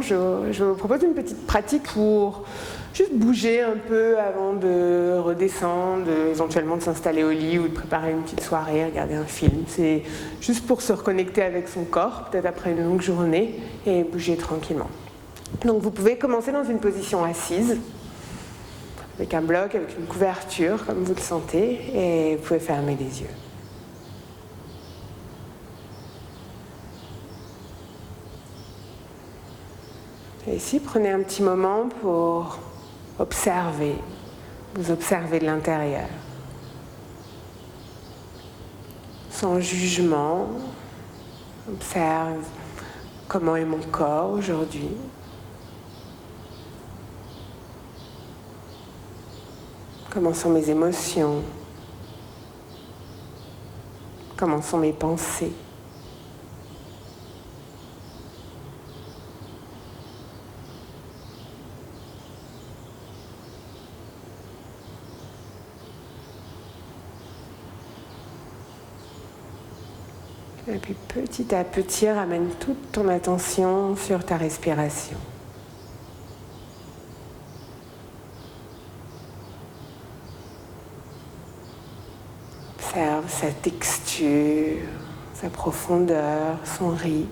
je vous propose une petite pratique pour juste bouger un peu avant de redescendre, éventuellement de s'installer au lit ou de préparer une petite soirée, regarder un film. C'est juste pour se reconnecter avec son corps, peut-être après une longue journée, et bouger tranquillement. Donc vous pouvez commencer dans une position assise, avec un bloc, avec une couverture, comme vous le sentez, et vous pouvez fermer les yeux. Et ici, prenez un petit moment pour observer, vous observez de l'intérieur. Sans jugement, observe comment est mon corps aujourd'hui. Comment sont mes émotions? Comment sont mes pensées? Et puis petit à petit, ramène toute ton attention sur ta respiration. Observe sa texture, sa profondeur, son rythme.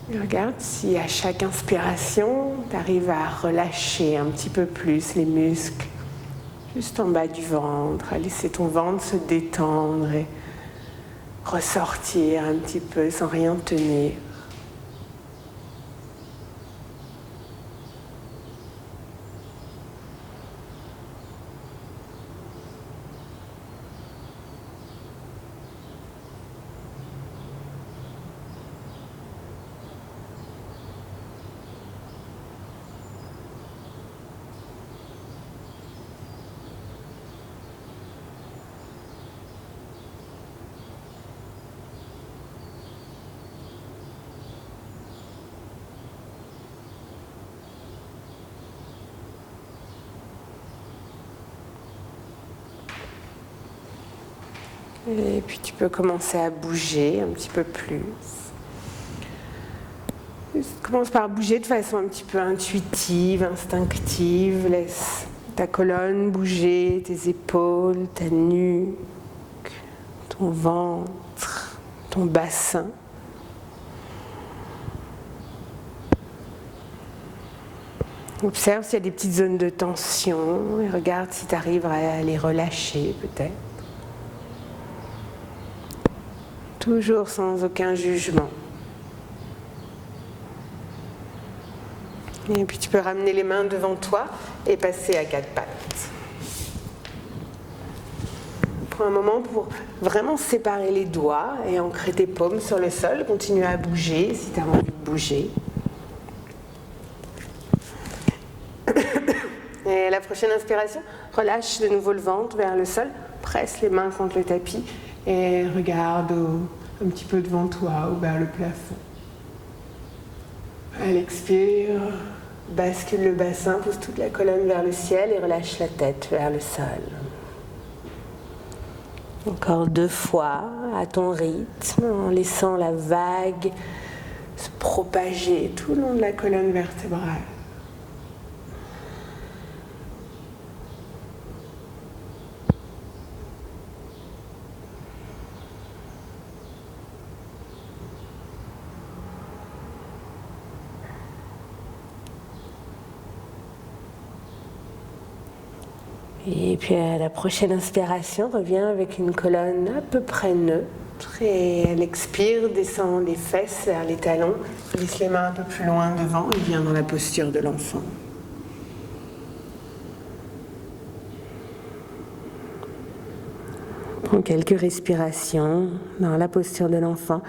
Et regarde si à chaque inspiration, tu arrives à relâcher un petit peu plus les muscles, juste en bas du ventre, à laisser ton ventre se détendre et ressortir un petit peu sans rien tenir. Et puis tu peux commencer à bouger un petit peu plus. Commence par bouger de façon un petit peu intuitive, instinctive. Laisse ta colonne bouger, tes épaules, ta nuque, ton ventre, ton bassin. Observe s'il y a des petites zones de tension et regarde si tu arrives à les relâcher peut-être. Toujours sans aucun jugement. Et puis tu peux ramener les mains devant toi et passer à quatre pattes. Prends un moment pour vraiment séparer les doigts et ancrer tes paumes sur le sol. Continue à bouger si tu as envie de bouger. Et la prochaine inspiration, relâche de nouveau le ventre vers le sol. Presse les mains contre le tapis. Et regarde un petit peu devant toi ou vers le plafond. À l'expire, bascule le bassin, pousse toute la colonne vers le ciel et relâche la tête vers le sol. Encore 2 fois à ton rythme, en laissant la vague se propager tout le long de la colonne vertébrale. Et puis à la prochaine inspiration, reviens avec une colonne à peu près neutre et à l'expire, descend les fesses vers les talons, glisse les mains un peu plus loin devant et viens dans la posture de l'enfant. Prends quelques respirations dans la posture de l'enfant,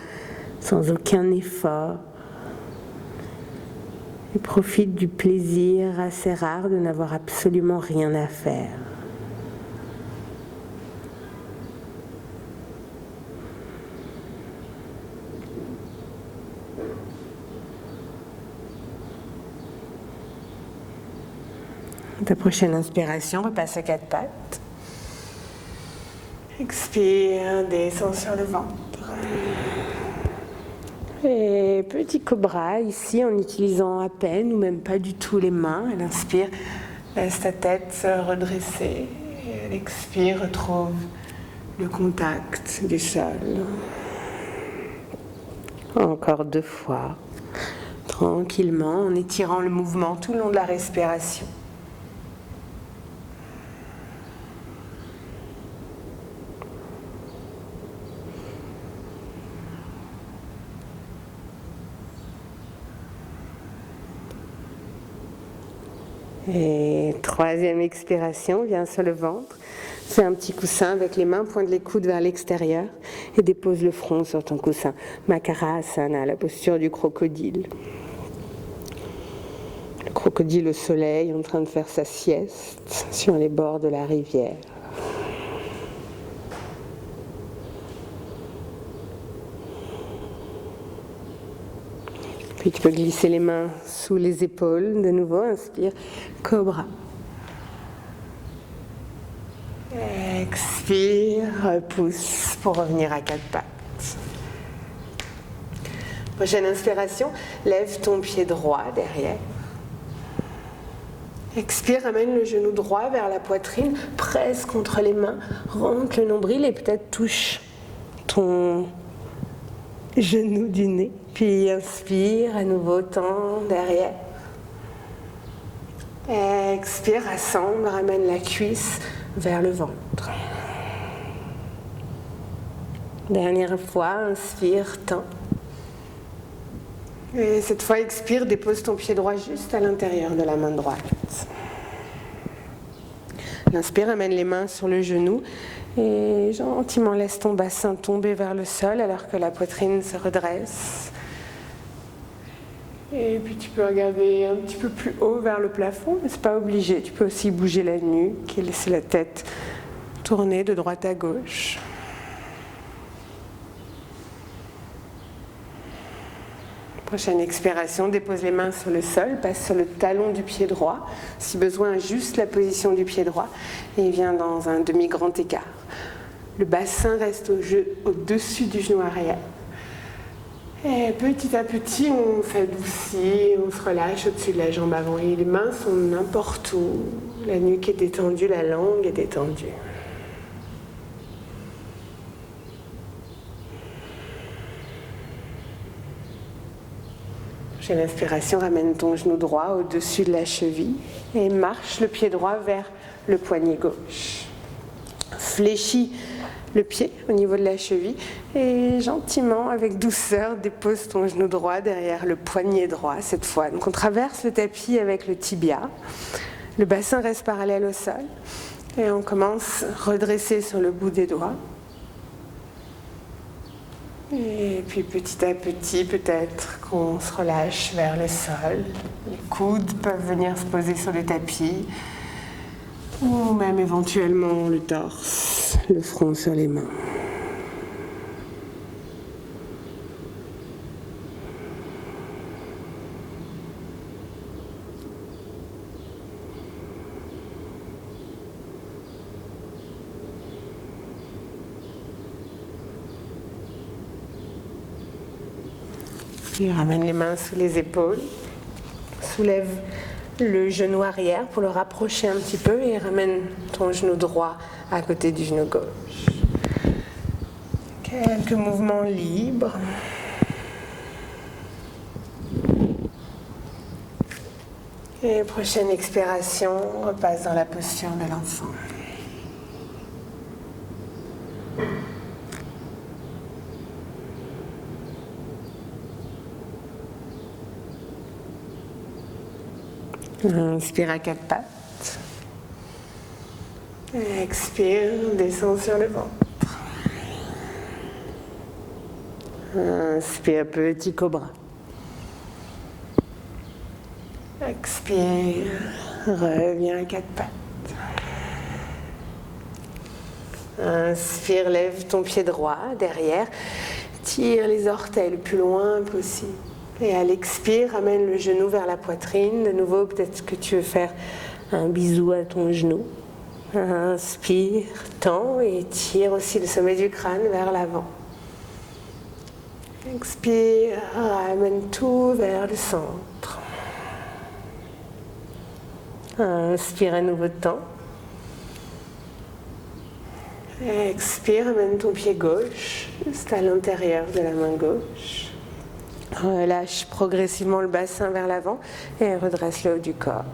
sans aucun effort. Et profite du plaisir assez rare de n'avoir absolument rien à faire. Ta prochaine inspiration, repasse à quatre pattes. Expire, descends sur le ventre. Et petit cobra ici en utilisant à peine ou même pas du tout les mains. Elle inspire, laisse ta tête se redresser. Et elle expire, retrouve le contact du sol. Encore 2 fois, tranquillement, en étirant le mouvement tout le long de la respiration. Et 3e expiration, viens sur le ventre. Fais un petit coussin avec les mains, pointe les coudes vers l'extérieur et dépose le front sur ton coussin. Makarasana, la posture du crocodile. Le crocodile au soleil en train de faire sa sieste sur les bords de la rivière. Puis tu peux glisser les mains sous les épaules. De nouveau, inspire, cobra. Expire, repousse pour revenir à 4 pattes. Prochaine inspiration, lève ton pied droit derrière. Expire, amène le genou droit vers la poitrine, presse contre les mains, rentre le nombril et peut-être touche ton genou du nez. Puis inspire, à nouveau, tends derrière. Expire, rassemble, ramène la cuisse vers le ventre. Dernière fois, inspire, tends. Et cette fois, expire, dépose ton pied droit juste à l'intérieur de la main droite. Inspire, amène les mains sur le genou et gentiment laisse ton bassin tomber vers le sol alors que la poitrine se redresse. Et puis tu peux regarder un petit peu plus haut vers le plafond, mais ce n'est pas obligé. Tu peux aussi bouger la nuque et laisser la tête tourner de droite à gauche. Prochaine expiration, dépose les mains sur le sol, passe sur le talon du pied droit. Si besoin, ajuste la position du pied droit et viens dans un demi-grand écart. Le bassin reste au-dessus du genou arrière. Et petit à petit, on s'adoucit, on se relâche au-dessus de la jambe avant. Et les mains sont n'importe où. La nuque est détendue, la langue est détendue. Prochaine inspiration, ramène ton genou droit au-dessus de la cheville et marche le pied droit vers le poignet gauche. Fléchis le pied au niveau de la cheville et gentiment, avec douceur, dépose ton genou droit derrière le poignet droit cette fois. Donc on traverse le tapis avec le tibia. Le bassin reste parallèle au sol et on commence redresser sur le bout des doigts. Et puis petit à petit, peut-être qu'on se relâche vers le sol. Les coudes peuvent venir se poser sur le tapis ou même éventuellement le torse, le front sur les mains. Puis ramène les mains sous les épaules, soulève le genou arrière pour le rapprocher un petit peu et ramène ton genou droit à côté du genou gauche. Quelques mouvements libres. Et prochaine expiration, on repasse dans la posture de l'enfant. Inspire à 4 pattes. Expire, descends sur le ventre. Inspire, petit cobra. Expire, reviens à 4 pattes. Inspire, lève ton pied droit derrière. Tire les orteils le plus loin possible. Et à l'expire, ramène le genou vers la poitrine. De nouveau, peut-être que tu veux faire Un bisou à ton genou. Inspire, tends et tire aussi le sommet du crâne vers l'avant. Expire, ramène tout vers le centre. Inspire à nouveau, tends. Expire, amène ton pied gauche juste à l'intérieur de la main gauche. Relâche progressivement le bassin vers l'avant et redresse le haut du corps.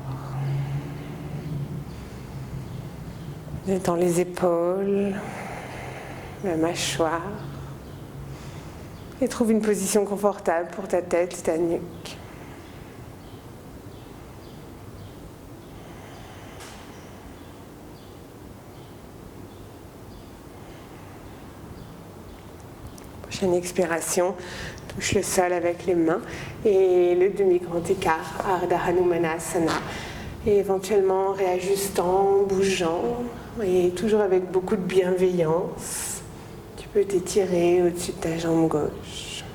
Détends les épaules, la mâchoire et trouve une position confortable pour ta tête et ta nuque. Prochaine expiration, touche le sol avec les mains et le demi-grand écart, Ardha Hanumanasana. Et éventuellement réajustant, bougeant, et toujours avec beaucoup de bienveillance. Tu peux t'étirer au-dessus de ta jambe gauche.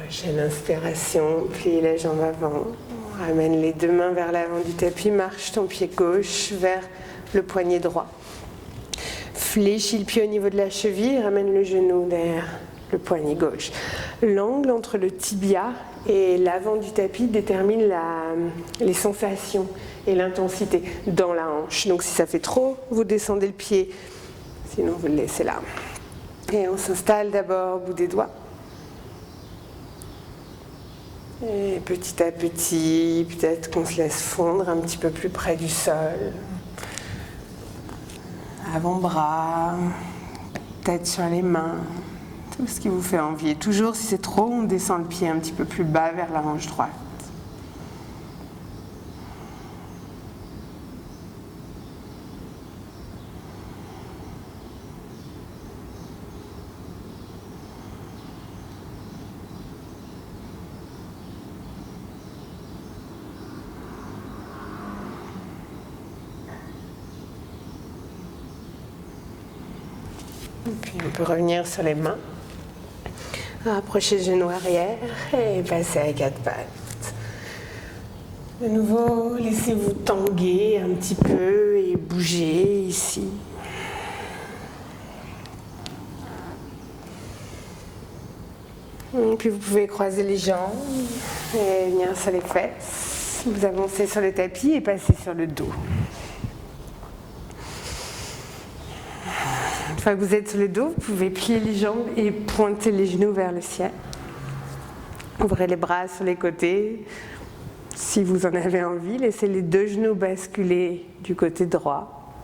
Prochaine inspiration, plie la jambe avant, ramène les deux mains vers l'avant du tapis, marche ton pied gauche vers le poignet droit. Fléchis le pied au niveau de la cheville, ramène le genou derrière le poignet gauche. L'angle entre le tibia et l'avant du tapis détermine les sensations et l'intensité dans la hanche. Donc si ça fait trop, vous descendez le pied, sinon vous le laissez là. Et on s'installe d'abord au bout des doigts. Et petit à petit, peut-être qu'on se laisse fondre un petit peu plus près du sol. Avant-bras, tête sur les mains, tout ce qui vous fait envie. Et toujours, si c'est trop, on descend le pied un petit peu plus bas vers la hanche droite. Puis on peut revenir sur les mains, rapprocher le genou arrière et passer à quatre pattes. De nouveau, laissez-vous tanguer un petit peu et bouger ici. Et puis vous pouvez croiser les jambes et venir sur les fesses. Vous avancez sur le tapis et passez sur le dos. Une fois que vous êtes sur le dos, vous pouvez plier les jambes et pointer les genoux vers le ciel. Ouvrez les bras sur les côtés. Si vous en avez envie, laissez les deux genoux basculer du côté droit.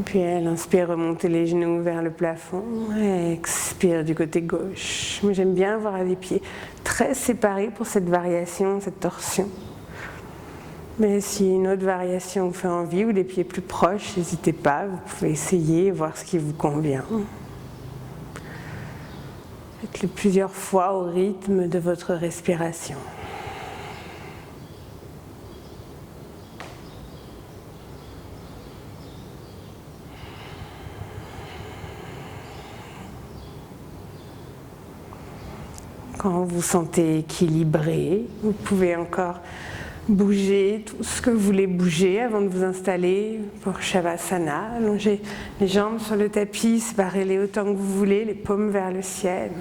Puis à l'inspire, remontez les genoux vers le plafond. Et expire du côté gauche. Moi, j'aime bien avoir les pieds très séparés pour cette variation, cette torsion. Mais si une autre variation vous fait envie ou des pieds plus proches, n'hésitez pas, vous pouvez essayer et voir ce qui vous convient. Faites-le plusieurs fois au rythme de votre respiration. Quand vous vous sentez équilibré, vous pouvez encore bouger tout ce que vous voulez bouger avant de vous installer pour Shavasana. Allongez les jambes sur le tapis, séparez-les autant que vous voulez, les paumes vers le ciel.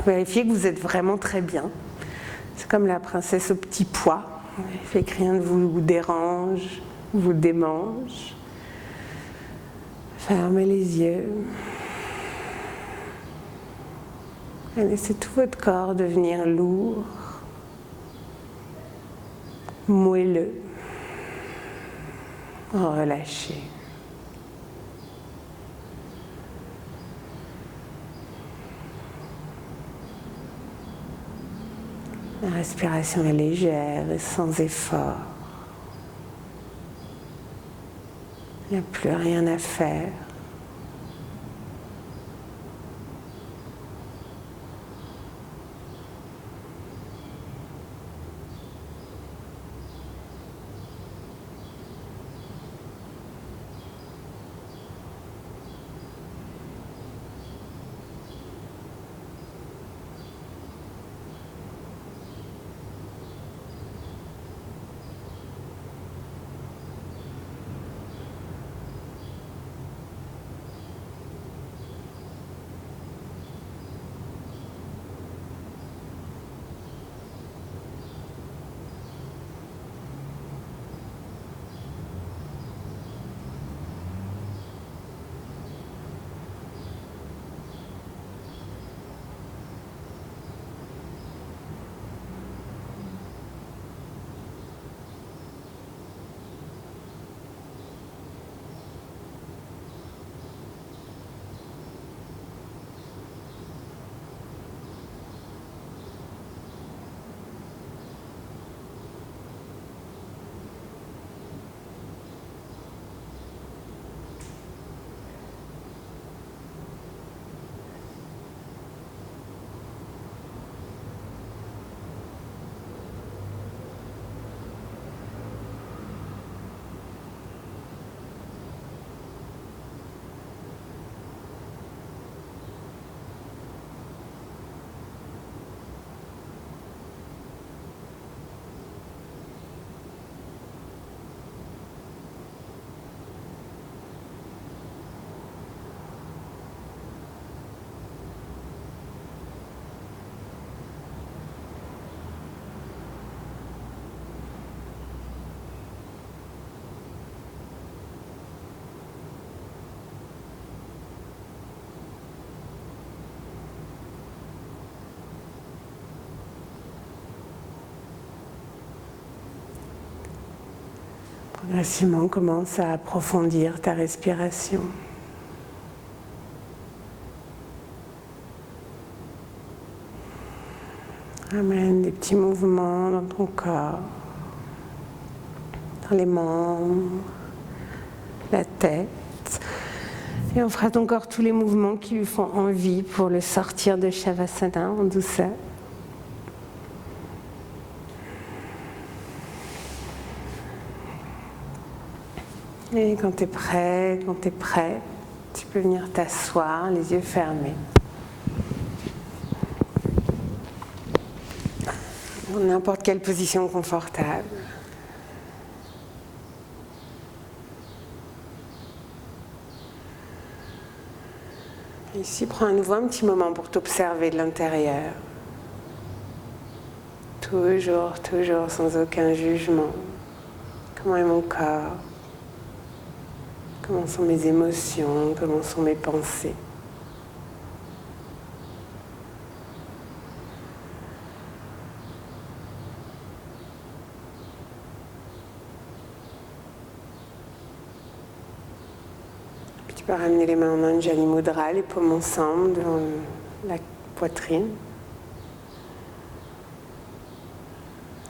Vérifiez que vous êtes vraiment très bien. C'est comme la princesse au petit pois. Vérifiez que rien ne vous dérange, vous démange. Fermez les yeux. Et laissez tout votre corps devenir lourd, moelleux, relâché. La respiration est légère et sans effort. Il n'y a plus rien à faire. Progressivement, commence à approfondir ta respiration. Amène des petits mouvements dans ton corps, dans les membres, la tête. Et on fera encore tous les mouvements qui lui font envie pour le sortir de Shavasana en douceur. Et quand tu es prêt, tu peux venir t'asseoir, les yeux fermés. Dans n'importe quelle position confortable. Ici, prends à nouveau un petit moment pour t'observer de l'intérieur. Toujours, toujours, sans aucun jugement. Comment est mon corps? Comment sont mes émotions? Comment sont mes pensées? Puis tu peux ramener les mains en Anjali Mudra, les paumes ensemble devant la poitrine.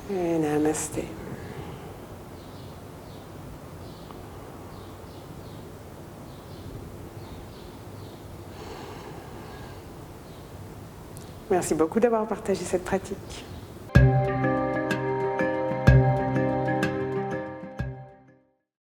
Et Namasté. Merci beaucoup d'avoir partagé cette pratique.